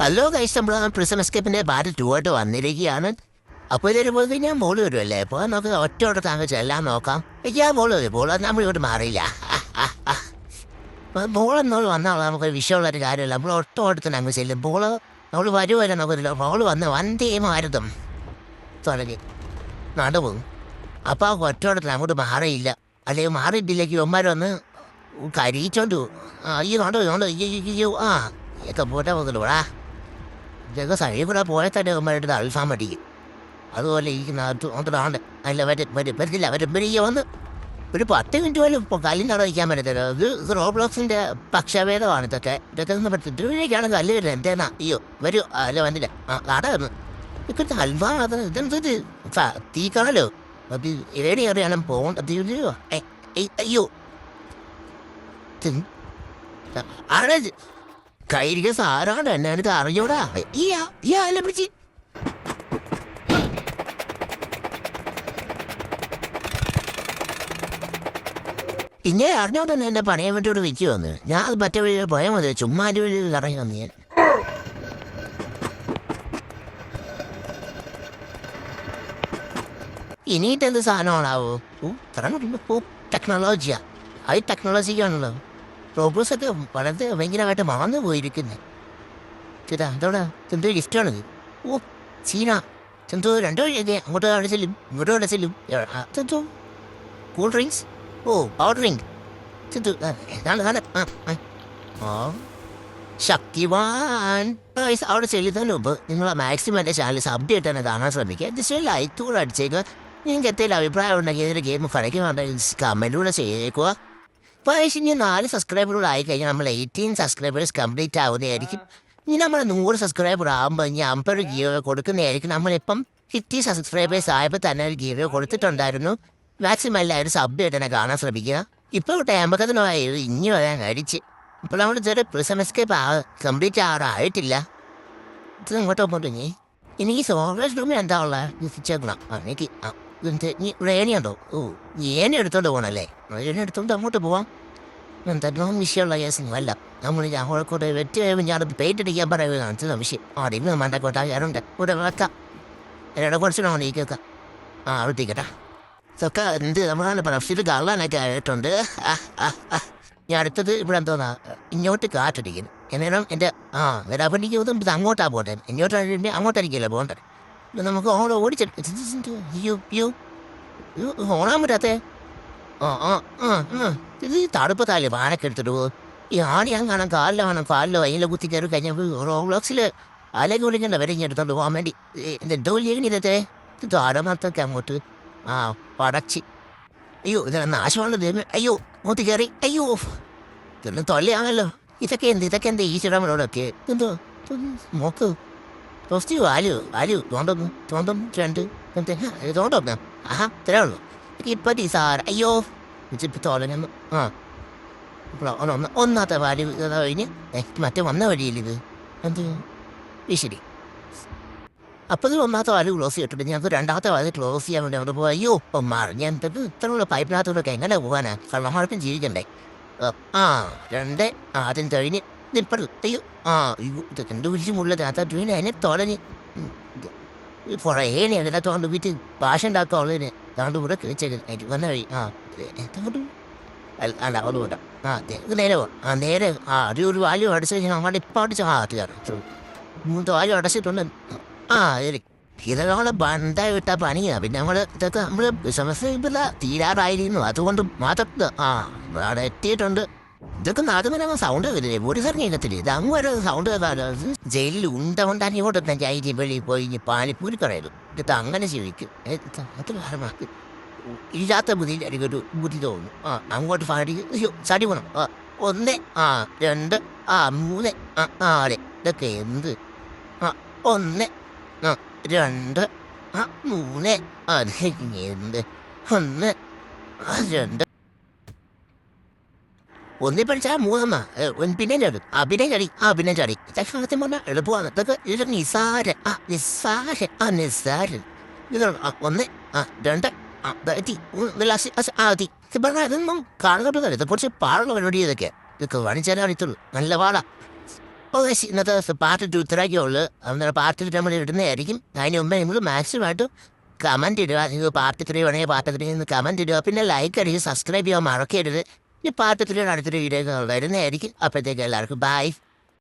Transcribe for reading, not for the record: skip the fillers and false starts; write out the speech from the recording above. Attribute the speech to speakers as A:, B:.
A: Hello guys, നമ്മൾ prism എസ്കേപ്പിൻ്റെ part 2 ആയിട്ട് വന്നിരിക്കുകയാണ്. അപ്പോൾ ഇതൊരു പോലെ ഞാൻ മോള് വരുമല്ലേ, അപ്പോൾ നമുക്ക് ഒറ്റയോടെ താങ്കൾ ചെല്ലാൻ നോക്കാം. ഞാൻ മോള് വരും, മോള് നമ്മളിങ്ങോട്ട് മാറിയില്ല. മോളെന്നോട് വന്നാൽ നമുക്ക് വിഷയമുള്ളൊരു കാര്യമല്ല. നമ്മൾ ഒറ്റോടത്തിന് അങ്ങ് ചെല്ലും. മോള് നമ്മൾ വരുവരെ നമുക്കില്ല. മോള് വന്ന് വന്ദേമാരുതം തുടങ്ങി നടുവും. അപ്പോൾ ആ ഒറ്റോടത്തിന് അങ്ങോട്ട് മാറിയില്ല. അല്ലെങ്കിൽ മാറിയിട്ടില്ലെങ്കിൽ ഒന്മാർ വന്ന് കരിയിച്ചോണ്ട് അയ്യോ നോണ്ടോ അയ്യോ ഒക്കെ പോട്ടെ പോകുന്നുള്ളൂടാ. ഇതൊക്കെ സഴി കൂടെ പോയാൽ തന്നെ ഒന്മാരുടെ അൽഫാം അടിക്കും. അതുപോലെ ഇരിക്കുന്ന അല്ല വരത്തില്ല വരും വന്ന് ഒരു 10 മിനിറ്റ് പോലും ഇപ്പോൾ കല്ലിൻ്റെ അവിടെ വയ്ക്കാൻ പറ്റത്തില്ല. ഇത് റോബ്ലോക്സിൻ്റെ പക്ഷഭേദമാണ്. ഇതൊക്കെ ഒന്നും പറ്റത്തിലേക്കാണ് കല്ല് വരുന്നത്. എന്തേന്നാ അയ്യോ വരൂ അല്ല വന്നില്ല കടന്ന് ഇപ്പോഴത്തെ അൽഫാം അത് ഇതെന്തൊരു തീക്കാണല്ലോ. അത് ഏടിയേറിയാണ് പോകേണ്ടത്. അയ്യോ ആടെ കൈരിക സാറാണ് എന്നാണിത് അറിഞ്ഞൂടാ. അല്ല പിടിച്ച് പിന്നെ അറിഞ്ഞോ തന്നെ എന്നെ പണയാൻ വേണ്ടിയോട് വെച്ച് വന്ന് ഞാൻ അത് മറ്റേ വഴി പോയാൽ മതി. ചുമ്മാ ഒരു വഴി ഇറങ്ങി വന്ന് ഞാൻ ഇനിയിട്ടെന്ത് സാധനമാണാവോ? ടെക്നോളജിയാ. ഹൈ ടെക്നോളജിക്കാണല്ലോ. റോബോസൊക്കെ വളരെ ഭയങ്കരമായിട്ട് മറന്നു പോയിരിക്കുന്നത്. ചേട്ടാ എന്തോടാ എന്തോ ഗിഫ്റ്റാണിത്. ചീന എന്തോ രണ്ടോ അങ്ങോട്ട് അവിടെ ചെല്ലും ഇങ്ങോട്ടും അവിടെ ചെല്ലും. എന്തോ കൂൾ ഡ്രിങ്ക്സ് പവർ ഡ്രിങ്ക് എന്താണ് ശക്തിവാൻ. അവിടെ ചെല്ലുന്നതിന് മുമ്പ് നിങ്ങൾ മാക്സിമം എൻ്റെ ചാനൽ സബ് ചെയ്തിട്ട് തന്നെ കാണാൻ ശ്രമിക്കുക. ജസ്റ്റ് ലൈക്ക് കൂടെ അടിച്ചേക്കുക. നിങ്ങൾക്ക് എന്തെങ്കിലും അഭിപ്രായം ഉണ്ടെങ്കിൽ ഇതിൻ്റെ ഗെയിം കളിക്കുന്നുണ്ടെങ്കിൽ കമൻറ്റിലൂടെ ചെയ്തേക്കുക. അപ്പോൾ ഇനി 4 സബ്സ്ക്രൈബറുകൂടെ ആയിക്കഴിഞ്ഞാൽ നമ്മൾ 18 സബ്സ്ക്രൈബേഴ്സ് കംപ്ലീറ്റ് ആവുന്നതായിരിക്കും. ഇനി നമ്മൾ 100 സബ്സ്ക്രൈബർ ആകുമ്പോൾ ഇനി 50 ഗീവ കൊടുക്കുന്നതായിരിക്കും. നമ്മളിപ്പം 50 സബ്സ്ക്രൈബേഴ്സ് ആയപ്പോൾ തന്നെ ഒരു ഗീവ കൊടുത്തിട്ടുണ്ടായിരുന്നു. മാക്സിമം എല്ലാവരും സബ് ചെയ്ത് തന്നെ കാണാൻ ശ്രമിക്കുക. ഇപ്പോൾ ഇവിടെ 50 ഇനി വരാൻ കഴിച്ച്. ഇപ്പോൾ നമ്മൾ ഇതുവരെ പ്രിസം എസ്കേപ്പ് കംപ്ലീറ്റ് ആയിട്ടില്ല. ഇത് ഇങ്ങോട്ടോ പോയിട്ട് എനിക്ക് സോഫ്റ്റ്വെയർ റൂമിൽ എന്താ ഉള്ളത് ചേക്കണം. എനിക്ക് ഏണിയുണ്ടോ? ഏണി എടുത്തോണ്ട് പോകണല്ലേ? ഏണി എടുത്തോണ്ട് അങ്ങോട്ട് പോവാം. എന്തെല്ലാം വിഷയമുള്ള കേസൊന്നും അല്ല. നമ്മൾ അങ്ങോട്ട് വെറ്റി കഴിയുമ്പോൾ ഞാൻ പെയിൻ്റ് അടിക്കാൻ പറയുന്നതാണ് വിഷയം. ഇന്ന് മണ്ടക്കോട്ട ഞാനുണ്ട് ഇവിടെ വെക്കാം. എന്നോട് കുറച്ചിടണോ നീ കേൾക്കാം. അവിടത്തേക്കട്ടാ ഇതൊക്കെ എന്ത് നമ്മളാണ് പ്രഫ്സിൽ കള്ളാനൊക്കെ ആയിട്ടുണ്ട്. ഞാൻ അടുത്തത് ഇവിടെ എന്തോന്നാ ഇങ്ങോട്ട് കാറ്റടിക്കുന്നു. എന്നേരം എൻ്റെ വരാപ്പണിക്ക് പോകുമ്പോൾ ഇത് അങ്ങോട്ടാണ് പോകേണ്ടത്. ഇങ്ങോട്ടാണെങ്കിൽ അങ്ങോട്ടായിരിക്കുമല്ലോ പോകേണ്ടത്. നമുക്ക് ഓടിച്ചിട്ട് ഓടാൻ പറ്റാത്തേ. ഇത് തടുപ്പത്താലേ വാനൊക്കെ എടുത്തിട്ട് പോകും. ഈ ആണി ഞാൻ കാണാൻ കാലിലോ അതിലെ കുത്തി കയറി കഴിഞ്ഞപ്പോൾ റോബ്ലോക്സിൽ അലക്ക് വിളിക്കണ്ട വരെ ഇങ്ങനെ എടുത്തോണ്ട് പോകാൻ വേണ്ടി എന്തോ ഇതത്തെ താരമത്തൊക്കെ അങ്ങോട്ട് പടച്ച് ഇതെല്ലാം നാശമുള്ള ദൈവം. അങ്ങോട്ട് കയറി ഇതൊന്നും തൊല്ലയാണല്ലോ. ഇതൊക്കെ എന്ത് ഈ ചിടമലോടൊക്കെ എന്തോ നോക്ക് പോസിറ്റീവ് വാല്യൂ തോണ്ടും തോണ്ടൊന്ന് ഇത്രേ ഉള്ളൂ. ഇപ്പം ഈ സാർ ഇപ്പം തോളഞ്ഞു ഒന്നാമത്തെ വാല്യൂ കഴിഞ്ഞ് മറ്റേ വന്ന വഴിയില്ലിത് എന്ത് ശരി. അപ്പോൾ ഇത് ഒന്നാമത്തെ വാല്യൂ ക്ലോസ് ചെയ്തിട്ടുണ്ട്. ഞങ്ങൾക്ക് രണ്ടാമത്തെ വാല്യൂ ക്ലോസ് ചെയ്യാൻ വേണ്ടി അവിടെ പോകാം. ഞാൻ ഇത്രയുള്ള പൈപ്പിനകത്തോടൊക്കെ എങ്ങനെ പോകാനാ? കള്ളമാർക്കും ജീവിക്കണ്ടേ? 2 ആദ്യം കഴിഞ്ഞ് ഇപ്പം ഇതൊക്കെ എന്ത് വിളിച്ചുമുള്ളത് അതിന് അതിനെ തുടങ്ങി പുറേനെ അതിനകത്തോണ്ട് വീട്ടിൽ ഭാഷ ഉണ്ടാക്കാനുള്ളതിന് അതുകൊണ്ട് കൂടെ കഴിച്ചേക്ക് വന്ന വഴി എന്തോട്ട് അല്ല അതുകൊണ്ട് നേരെ നേരെ ഒരു വാല്യൂ അടിച്ചു കഴിഞ്ഞാൽ അങ്ങോട്ട് ഇപ്പം അടിച്ച തീർന്നു. 3 വാല്യൂ അടച്ചിട്ടുണ്ട്. ശരി ഇതൊക്കെ ബണ്ടായി വിട്ട പണിയാണ്. പിന്നെ ഇതൊക്കെ നമ്മൾ സമസ്യ ഇപ്പില്ല തീരാറായിരുന്നു. അതുകൊണ്ട് മാത്രം അവിടെ എത്തിയിട്ടുണ്ട്. ഇതൊക്കെ നാട്ടുമേ സൗണ്ട് വരില്ലേ? ഒരു ഇറങ്ങിയില്ലത്തില്ലേ? ഇത് അങ്ങ് വരെ സൗണ്ട് ജയിലിൽ ഉണ്ടാൻ ഇങ്ങോട്ട് ജൈലി വെളിയിൽ പോയി പാനിപ്പൂരി കടയിലും ഇത് അങ്ങനെ ജീവിക്കും. അത് കാരണമാക്കി ഇല്ലാത്ത ബുദ്ധി എനിക്കൊരു ബുദ്ധി തോന്നുന്നു. അങ്ങോട്ട് പാടി ചടി പോണം. 1 2 3 4 ഇതൊക്കെ എന്ത് 1 2 3 എന്ത് 1 2 ഒന്നി പഠിച്ചാൽ 3 പിന്നെ ചടി പിന്നെ ചടി സത്യം പറഞ്ഞാൽ എളുപ്പമാണ്. ഇതൊക്കെ ഇത് നിസാരൻ ഇതാണ് 1 2 പറഞ്ഞാൽ ഇതൊന്നും കാണുന്നുണ്ട്. ഇതെക്കുറിച്ച് പാടുള്ള പരിപാടി ഇതൊക്കെ കാണിച്ചാലേ അറിയത്തുള്ളൂ. നല്ല പാടാ. അപ്പോൾ ഇന്നത്തെ പാർട്ട് 2 ഇത്രയൊക്കെ ഉള്ളൂ. അന്നേരം പാർട്ട് 2 നമ്മൾ ഇടുന്നതായിരിക്കും. അതിന് മുമ്പേ നിങ്ങൾ മാക്സിമമായിട്ടും കമൻറ്റ് ഇടുക. നിങ്ങൾ പാർട്ട് 3 വേണമെങ്കിൽ പാർട്ട് 3 എന്ന് കമൻറ്റ് ഇടുക. പിന്നെ ലൈക്ക് അടിക്കുക, സബ്സ്ക്രൈബ് ചെയ്യാൻ മറക്കരുത്. ഈ പാർട്ട് 3 അടുത്തൊരു വീഡിയോ വരുന്നതായിരിക്കും. അപ്പോഴത്തേക്ക് എല്ലാവർക്കും ബൈ.